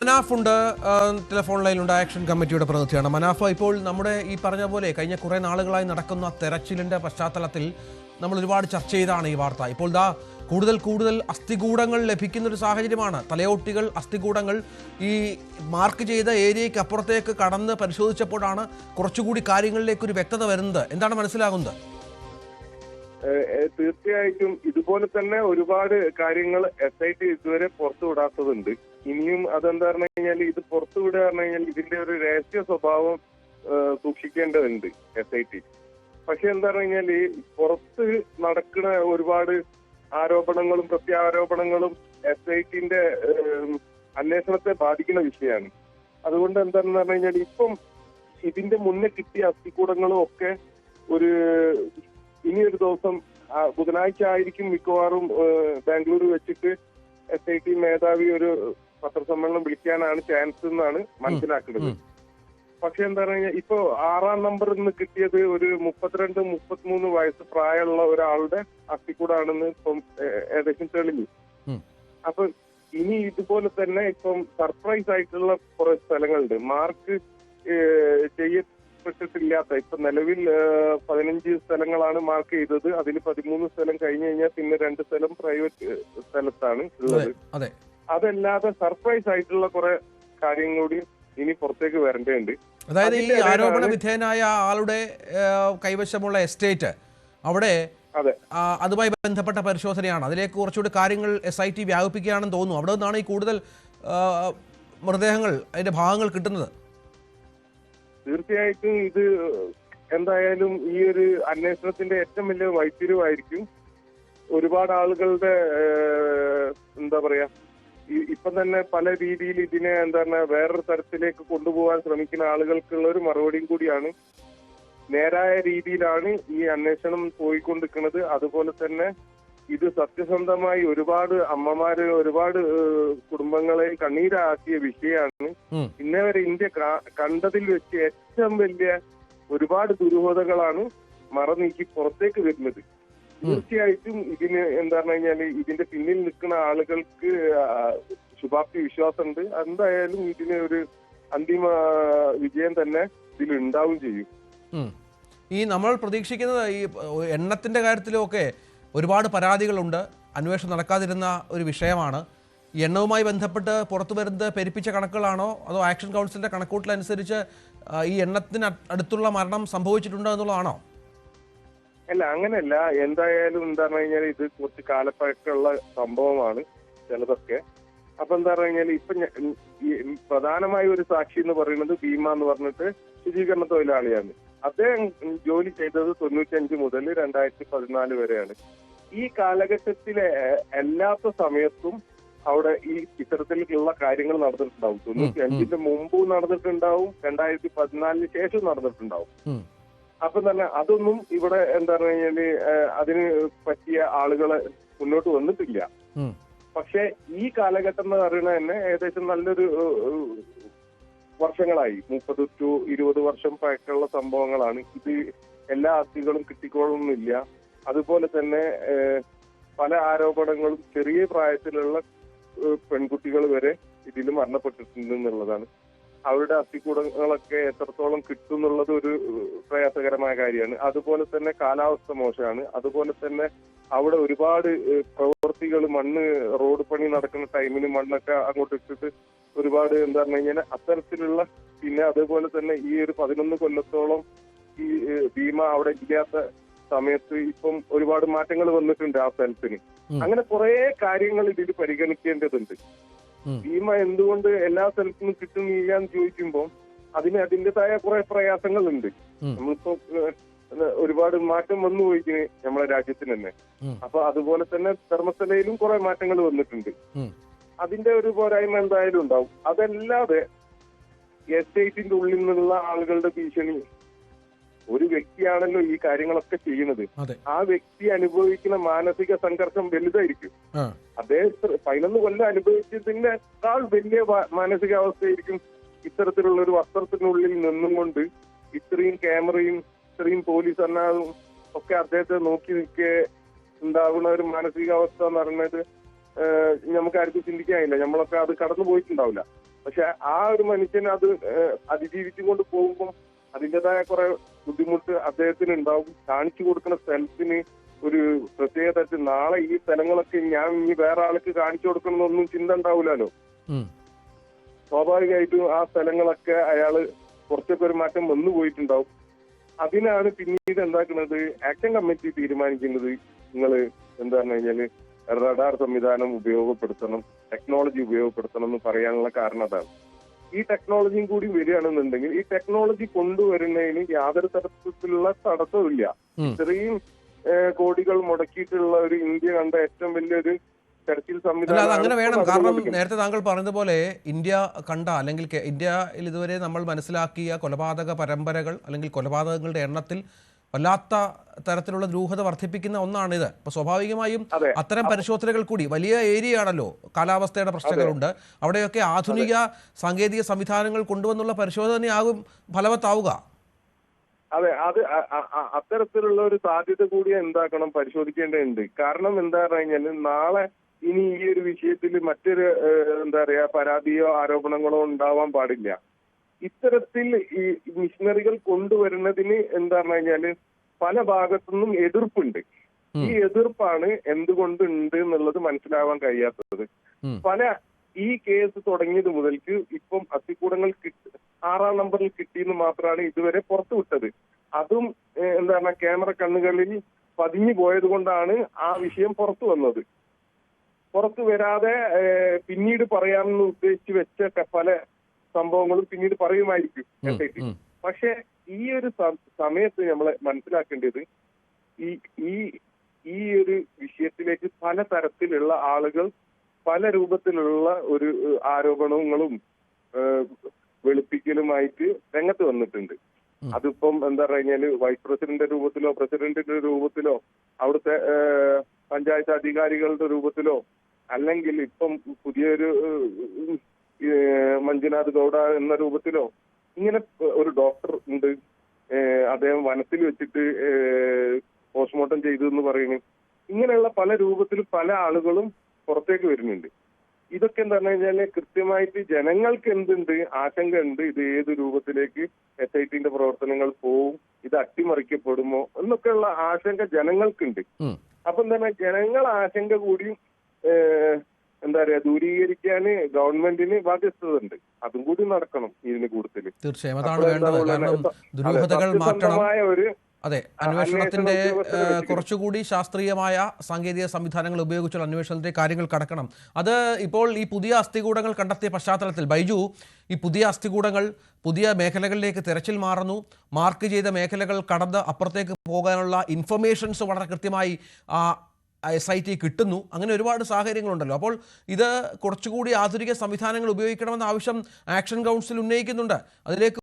മനാഫുണ്ട് telephone ലൈനിലുണ്ട്. Action കമ്മിറ്റിയുടെ പ്രതിനിധിയാണ് മനാഫ്. ഇപ്പോൾ നമ്മുടെ ഈ പറഞ്ഞ പോലെ കഴിഞ്ഞ കുറേ നാളുകളായി നടക്കുന്ന തെരച്ചിലിന്റെ പശ്ചാത്തലത്തിൽ നമ്മൾ ഒരുപാട് ചർച്ച ചെയ്താണ് ഈ വാർത്ത. ഇപ്പോൾ കൂടുതൽ അസ്ഥികൂടങ്ങൾ ലഭിക്കുന്ന ഒരു സാഹചര്യമാണ്. തലയോട്ടികൾ, അസ്ഥികൂടങ്ങൾ ഈ മാർക്ക് ചെയ്ത ഏരിയയ്ക്ക് അപ്പുറത്തേക്ക് കടന്ന് പരിശോധിച്ചപ്പോഴാണ് കുറച്ചുകൂടി കാര്യങ്ങളിലേക്ക് ഒരു വ്യക്തത വരുന്നത്. എന്താണ് മനസ്സിലാകുന്നത്? തീർച്ചയായിട്ടും ഇതുപോലെ തന്നെ ഒരുപാട് കാര്യങ്ങൾ SIT ഇതുവരെ പുറത്തുവിടാത്തതുണ്ട്. ഇനിയും അതെന്താ പറഞ്ഞു കഴിഞ്ഞാൽ ഇത് പുറത്തുവിടുക പറഞ്ഞു കഴിഞ്ഞാൽ ഇതിന്റെ ഒരു രഹസ്യ സ്വഭാവം സൂക്ഷിക്കേണ്ടതുണ്ട് SIT. പക്ഷെ എന്താ പറഞ്ഞു കഴിഞ്ഞാൽ പുറത്ത് നടക്കുന്ന ഒരുപാട് ആരോപണങ്ങളും പ്രത്യാരോപണങ്ങളും SITന്റെ അന്വേഷണത്തെ ബാധിക്കുന്ന വിഷയമാണ്. അതുകൊണ്ട് എന്താണെന്ന് പറഞ്ഞു കഴിഞ്ഞാൽ ഇപ്പം ഇതിന്റെ മുന്നേ കിട്ടിയ അസ്ഥികൂടങ്ങളും ഒക്കെ ഇനിയൊരു ദിവസം ബുധനാഴ്ച ആയിരിക്കും മിക്കവാറും ബാംഗ്ലൂർ വെച്ചിട്ട് SIT മേധാവി ഒരു പത്രസമ്മേളനം വിളിക്കാനാണ് ചാൻസ് എന്നാണ് മനസ്സിലാക്കുന്നത്. പക്ഷെ എന്താ പറഞ്ഞാൽ ഇപ്പൊ 6ാം നമ്പറിൽ നിന്ന് കിട്ടിയത് ഒരു 32-33 വയസ്സ് പ്രായമുള്ള ഒരാളുടെ അസ്ഥികൂടാണെന്ന് ഇപ്പം ഏകദേശം തെളിഞ്ഞു. അപ്പൊ ഇനി ഇതുപോലെ തന്നെ ഇപ്പം സർപ്രൈസ് ആയിട്ടുള്ള കുറെ സ്ഥലങ്ങളുണ്ട്. മാർക്ക് ചെയ്യപ്പെട്ടിട്ടില്ലാത്ത ഇപ്പൊ നിലവിൽ 15 സ്ഥലങ്ങളാണ് മാർക്ക് ചെയ്തത്. അതിൽ 13 സ്ഥലം കഴിഞ്ഞു കഴിഞ്ഞാൽ പിന്നെ 2 സ്ഥലം പ്രൈവറ്റ് സ്ഥലത്താണ് ഉള്ളത്. അതല്ലാതെ സർപ്രൈസ് ആയിട്ടുള്ള കുറെ കാര്യങ്ങൾ കൂടി ഇനി പുറത്തേക്ക് വരേണ്ടതുണ്ട്. അതായത് ഈ ആരോപണ വിധേയനായ ആളുടെ കൈവശമുള്ള എസ്റ്റേറ്റ് അവിടെ അതുമായി ബന്ധപ്പെട്ട പരിശോധനയാണ്. അതിലേക്ക് കുറച്ചുകൂടി കാര്യങ്ങൾ SIT വ്യാപിപ്പിക്കുകയാണെന്ന് തോന്നുന്നു. അവിടെ നിന്നാണ് ഈ കൂടുതൽ മൃതദേഹങ്ങൾ, അതിന്റെ ഭാഗങ്ങൾ കിട്ടുന്നത്. തീർച്ചയായിട്ടും ഇത് എന്തായാലും ഈ ഒരു അന്വേഷണത്തിന്റെ ഏറ്റവും വലിയ വഴിത്തിരിവായിരിക്കും. ഒരുപാട് ആളുകളുടെ എന്താ പറയാ ഇപ്പം തന്നെ പല രീതിയിൽ ഇതിനെ വേറൊരു തരത്തിലേക്ക് കൊണ്ടുപോകാൻ ശ്രമിക്കുന്ന ആളുകൾക്കുള്ള ഒരു മറുപടിയും കൂടിയാണ്. നേരായ രീതിയിലാണ് ഈ അന്വേഷണം പോയിക്കൊണ്ടിരിക്കുന്നത്. അതുപോലെ തന്നെ ഇത് സത്യസന്ധമായി ഒരുപാട് അമ്മമാര്, ഒരുപാട് കുടുംബങ്ങളെ കണ്ണീരാക്കിയ വിഷയമാണ്. ഇന്നേ വരെ ഇന്ത്യ കണ്ടതിൽ വെച്ച് ഏറ്റവും വലിയ ഒരുപാട് ദുരൂഹതകളാണ് മറനീക്കി പുറത്തേക്ക് വരുന്നത്. തീർച്ചയായിട്ടും ഇതിന് എന്താ പറഞ്ഞു കഴിഞ്ഞാല് ഇതിന്റെ പിന്നിൽ നിൽക്കുന്ന ആളുകൾക്ക് ശുഭാപ്തി വിശ്വാസമുണ്ട്. എന്തായാലും ഇതിന് ഒരു അന്തിമ വിജയം തന്നെ ഇതിൽ ഉണ്ടാവും ചെയ്യും. ഈ നമ്മൾ പ്രതീക്ഷിക്കുന്നത് ഈ എണ്ണത്തിന്റെ കാര്യത്തിലൊക്കെ ഒരുപാട് പരാതികളുണ്ട്. അന്വേഷണം നടക്കാതിരുന്ന ഒരു വിഷയമാണ്. ഈ എണ്ണവുമായി ബന്ധപ്പെട്ട് പുറത്തു വരുന്നത് പെരുപ്പിച്ച കണക്കുകളാണോ അതോ ആക്ഷൻ കൗൺസിലിന്റെ കണക്കൂട്ടലനുസരിച്ച് ഈ എണ്ണത്തിന് അടുത്തുള്ള മരണം സംഭവിച്ചിട്ടുണ്ടോ എന്നുള്ളതാണോ? അല്ല, അങ്ങനെയല്ല. എന്തായാലും എന്താ പറഞ്ഞു കഴിഞ്ഞാൽ ഇത് കുറച്ച് കാലപ്പഴക്കമുള്ള സംഭവമാണ് ചിലതൊക്കെ. അപ്പൊ എന്താ പറഞ്ഞു കഴിഞ്ഞാൽ ഇപ്പൊ പ്രധാനമായ ഒരു സാക്ഷി എന്ന് പറയുന്നത് ഭീമ എന്ന് പറഞ്ഞിട്ട് ശുചീകരണ തൊഴിലാളിയാണ്. അദ്ദേഹം ജോലി ചെയ്തത് 95 മുതൽ 2014 വരെയാണ്. ഈ കാലഘട്ടത്തിലെ എല്ലാത്ത സമയത്തും അവിടെ ഈ ഇത്തരത്തിലുള്ള കാര്യങ്ങൾ നടന്നിട്ടുണ്ടാവും. 95-ന്റെ മുമ്പും നടന്നിട്ടുണ്ടാവും, 2014 ശേഷം നടന്നിട്ടുണ്ടാവും. അപ്പൊ തന്നെ അതൊന്നും ഇവിടെ എന്താ പറഞ്ഞു കഴിഞ്ഞാല് അതിന് പറ്റിയ ആളുകളെ മുന്നോട്ട് വന്നിട്ടില്ല. പക്ഷെ ഈ കാലഘട്ടം എന്ന് പറയുന്നത് തന്നെ ഏകദേശം നല്ലൊരു വർഷങ്ങളായി, 30 to 20 വർഷം പഴക്കമുള്ള സംഭവങ്ങളാണ്. ഇത് എല്ലാ അസ്ഥികളും കിട്ടിക്കോളൊന്നുമില്ല. അതുപോലെ തന്നെ പല ആരോപണങ്ങളും ചെറിയ പ്രായത്തിലുള്ള പെൺകുട്ടികൾ വരെ ഇതിൽ മരണപ്പെട്ടിട്ടുണ്ട് എന്നുള്ളതാണ്. അവരുടെ അസ്ഥികൂടങ്ങളൊക്കെ എത്രത്തോളം കിട്ടും എന്നുള്ളത് ഒരു പ്രയാസകരമായ കാര്യമാണ്. അതുപോലെ തന്നെ കാലാവസ്ഥ മോശമാണ്. അതുപോലെ തന്നെ അവിടെ ഒരുപാട് പ്രവൃത്തികൾ, മണ്ണ് റോഡ് പണി നടക്കുന്ന ടൈമിന് മണ്ണൊക്കെ അങ്ങോട്ട് ഇട്ടിട്ട് ഒരുപാട് എന്താ പറഞ്ഞു കഴിഞ്ഞാൽ അത്തരത്തിലുള്ള, പിന്നെ അതുപോലെ തന്നെ ഈ ഒരു 11 കൊല്ലത്തോളം ഈ ഭീമ അവിടെ ഇല്ലാത്ത സമയത്ത് ഇപ്പം ഒരുപാട് മാറ്റങ്ങൾ വന്നിട്ടുണ്ട് ആ സ്ഥലത്തിന്. അങ്ങനെ കുറെ കാര്യങ്ങൾ ഇതിൽ പരിഗണിക്കേണ്ടതുണ്ട്. ഭീമ എന്തുകൊണ്ട് എല്ലാ സ്ഥലത്തും കിട്ടുന്നില്ല എന്ന് ചോദിക്കുമ്പോൾ അതിൻ്റെതായ കുറെ പ്രയാസങ്ങളുണ്ട്. നമ്മളിപ്പോ ഒരുപാട് മാറ്റം വന്നു പോയിക്കിന് നമ്മളെ രാജ്യത്തിന് തന്നെ. അപ്പൊ അതുപോലെ തന്നെ ധർമ്മസ്ഥലയിലും കുറെ മാറ്റങ്ങൾ വന്നിട്ടുണ്ട്. അതിന്റെ ഒരു പോരായ്മ എന്തായാലും ഉണ്ടാവും. അതല്ലാതെ എസ്റ്റേറ്റിന്റെ ഉള്ളിൽ നിന്നുള്ള ആളുകളുടെ ഭീഷണി, ഒരു വ്യക്തിയാണല്ലോ ഈ കാര്യങ്ങളൊക്കെ ചെയ്യുന്നത്. ആ വ്യക്തി അനുഭവിക്കുന്ന മാനസിക സംഘർഷം വലുതായിരിക്കും. അദ്ദേഹം 11 കൊല്ലം അനുഭവിച്ചതിനേക്കാൾ വലിയ മാനസികാവസ്ഥയായിരിക്കും ഇത്തരത്തിലുള്ള ഒരു വസ്ത്രത്തിനുള്ളിൽ നിന്നും കൊണ്ട് ഇത്രയും ക്യാമറയും ഇത്രയും പോലീസ് അന്നാതും ഒക്കെ അദ്ദേഹത്തെ നോക്കി നിൽക്കെ ഉണ്ടാകുന്ന ഒരു മാനസികാവസ്ഥ എന്ന് പറയുന്നത് നമുക്ക് ആർക്കും ചിന്തിക്കാനില്ല. നമ്മളൊക്കെ അത് കടന്നു പോയിട്ടുണ്ടാവില്ല. പക്ഷെ ആ ഒരു മനുഷ്യൻ അത് അതിജീവിച്ചുകൊണ്ട് പോകുമ്പോൾ അതിൻ്റെതായ കുറെ ബുദ്ധിമുട്ട് അദ്ദേഹത്തിന് ഉണ്ടാവും. കാണിച്ചു കൊടുക്കുന്ന സ്ഥലത്തിന് ഒരു പ്രത്യേക തരത്തിൽ നാളെ ഈ സ്ഥലങ്ങളൊക്കെ ഞാൻ ഇനി വേറെ ആൾക്ക് കാണിച്ചു കൊടുക്കണമെന്നൊന്നും ചിന്ത ഉണ്ടാവില്ലല്ലോ. സ്വാഭാവികമായിട്ടും ആ സ്ഥലങ്ങളൊക്കെ അയാള് കുറച്ചൊക്കെ ഒരു മാറ്റം വന്നു പോയിട്ടുണ്ടാവും. അതിനാണ് പിന്നീട് എന്താക്കുന്നത് ആക്ഷൻ കമ്മിറ്റി തീരുമാനിക്കുന്നത്. നിങ്ങൾ എന്താ പറഞ്ഞു കഴിഞ്ഞാല് റഡാർ സംവിധാനം ഉപയോഗപ്പെടുത്തണം, ടെക്നോളജി ഉപയോഗപ്പെടുത്തണം എന്ന് പറയാനുള്ള കാരണം അതാണ്. ഈ ടെക്നോളജിയും കൂടി വരികയാണെന്നുണ്ടെങ്കിൽ ഈ ടെക്നോളജി കൊണ്ടുവരുന്നതിന് യാതൊരു തരത്തിലുള്ള തടസ്സമില്ല. ഇത്രയും കോടികൾ മുടക്കിയിട്ടുള്ള ഒരു ഇന്ത്യ കണ്ട ഏറ്റവും വലിയൊരു തെരച്ചിൽ സംവിധാനം അങ്ങനെ വേണം. കാരണം നേരത്തെ താങ്കൾ പറഞ്ഞതുപോലെ ഇന്ത്യ കണ്ട അല്ലെങ്കിൽ ഇന്ത്യയിൽ ഇതുവരെ നമ്മൾ മനസ്സിലാക്കിയ കൊലപാതക പരമ്പരകൾ അല്ലെങ്കിൽ കൊലപാതകങ്ങളുടെ എണ്ണത്തിൽ വല്ലാത്ത തരത്തിലുള്ള ദൂരത വർദ്ധിപ്പിക്കുന്ന ഒന്നാണിത്. അപ്പോൾ സ്വാഭാവികമായും അത്തരം പരിശോധനകൾ കൂടി വലിയ ഏരിയ ആണല്ലോ, കാലാവസ്ഥയുടെ പ്രശ്നങ്ങളുണ്ട്, അവിടെയൊക്കെ ആധുനിക സാങ്കേതിക സംവിധാനങ്ങൾ കൊണ്ടുവന്നുള്ള പരിശോധനയാകും ഫലവത്താവുക. അതെ, അത് അത്തരത്തിലുള്ള ഒരു സാധ്യത കൂടി എന്താക്കണം പരിശോധിക്കേണ്ടതുണ്ട്. കാരണം എന്താ പറഞ്ഞു കഴിഞ്ഞാൽ നാളെ ഇനി ഈ ഒരു വിഷയത്തിൽ മറ്റൊരു എന്താ പറയാ പരാതിയോ ആരോപണങ്ങളോ ഉണ്ടാവാൻ പാടില്ല. ഇത്തരത്തിൽ ഈ മിഷനറികൾ കൊണ്ടുവരുന്നതിന് എന്താ പറഞ്ഞു കഴിഞ്ഞാല് പല ഭാഗത്തുനിന്നും എതിർപ്പുണ്ട്. ഈ എതിർപ്പാണ് എന്തുകൊണ്ടുണ്ട് എന്നുള്ളത് മനസ്സിലാവാൻ കഴിയാത്തത്. ഈ കേസ് തുടങ്ങിയത് മുതൽക്ക് ഇപ്പം അത്തിക്കൂടങ്ങൾ 6-ാം നമ്പറിൽ കിട്ടിയെന്ന് മാത്രമാണ് ഇതുവരെ പുറത്തുവിട്ടത്. അതും എന്താ പറഞ്ഞ ക്യാമറ കണ്ണുകളിൽ പതിഞ്ഞു പോയത് കൊണ്ടാണ് ആ വിഷയം പുറത്തു വന്നത്. പുറത്തു വരാതെ പിന്നീട് പറയാമെന്ന് ഉദ്ദേശിച്ച് വെച്ച പല സംഭവങ്ങളും പിന്നീട് പറയുമായിരിക്കും. പക്ഷെ ഈ ഒരു സമയത്ത് നമ്മൾ മനസ്സിലാക്കേണ്ടത് ഈ ഒരു വിഷയത്തിലേക്ക് പല തരത്തിലുള്ള ആളുകൾ പല രൂപത്തിലുള്ള ഒരു ആരോപണങ്ങളും വെളുപ്പിക്കലുമായിട്ട് രംഗത്ത് വന്നിട്ടുണ്ട്. അതിപ്പം എന്താ പറഞ്ഞാല് വൈസ് പ്രസിഡന്റിന്റെ രൂപത്തിലോ പ്രസിഡന്റിന്റെ രൂപത്തിലോ അവിടുത്തെ പഞ്ചായത്ത് അധികാരികളുടെ രൂപത്തിലോ അല്ലെങ്കിൽ ഇപ്പം പുതിയൊരു മഞ്ജുനാഥ് ഗൗഡ എന്ന രൂപത്തിലോ ഇങ്ങനെ ഒരു ഡോക്ടർ ഉണ്ട്, അദ്ദേഹം വനത്തിൽ വെച്ചിട്ട് പോസ്റ്റ്മോർട്ടം ചെയ്തു എന്ന് പറയുന്നു. ഇങ്ങനെയുള്ള പല രൂപത്തിലും പല ആളുകളും പുറത്തേക്ക് വരുന്നുണ്ട്. ഇതൊക്കെ എന്താ പറഞ്ഞു കഴിഞ്ഞാല് കൃത്യമായിട്ട് ജനങ്ങൾക്ക് എന്തുണ്ട്, ആശങ്ക ഉണ്ട്. ഇത് ഏത് രൂപത്തിലേക്ക് SITന്റെ പ്രവർത്തനങ്ങൾ പോവും, ഇത് അട്ടിമറിക്കപ്പെടുമോ എന്നൊക്കെയുള്ള ആശങ്ക ജനങ്ങൾക്കുണ്ട്. അപ്പൊ എന്താണ് ജനങ്ങൾ ആശങ്ക കൂടി എന്താ പറയാ ദൂരീകരിക്കാന് ഗവൺമെന്റിന് ബാധ്യസ്ഥതയുണ്ട്. അതും കൂടി നടക്കണം ഇതിന് കൂടുതൽ. തീർച്ചയായും അതാണ് വേണ്ടത്. കാരണം ദുരൂഹതകൾ മാറ്റണം. അതെ, അന്വേഷണത്തിന്റെ കുറച്ചുകൂടി ശാസ്ത്രീയമായ സാങ്കേതിക സംവിധാനങ്ങൾ ഉപയോഗിച്ചുള്ള അന്വേഷണത്തിന്റെ കാര്യങ്ങൾ കടക്കണം. അത് ഇപ്പോൾ ഈ പുതിയ അസ്ഥികൂടങ്ങൾ കണ്ടെത്തിയ പശ്ചാത്തലത്തിൽ ബൈജു, ഈ പുതിയ അസ്ഥികൂടങ്ങൾ പുതിയ മേഖലകളിലേക്ക് തെരച്ചിൽ മാറുന്നു, മാർക്ക് ചെയ്ത മേഖലകൾ കടന്ന് അപ്പുറത്തേക്ക് പോകാനുള്ള ഇൻഫർമേഷൻസ് വളരെ കൃത്യമായി SIT കിട്ടുന്നു. അങ്ങനെ ഒരുപാട് സാഹചര്യങ്ങളുണ്ടല്ലോ. അപ്പോൾ ഇത് കുറച്ചുകൂടി ആധുനിക സംവിധാനങ്ങൾ ഉപയോഗിക്കണമെന്ന ആവശ്യം ആക്ഷൻ കൗൺസിൽ ഉന്നയിക്കുന്നുണ്ട്. അതിലേക്ക്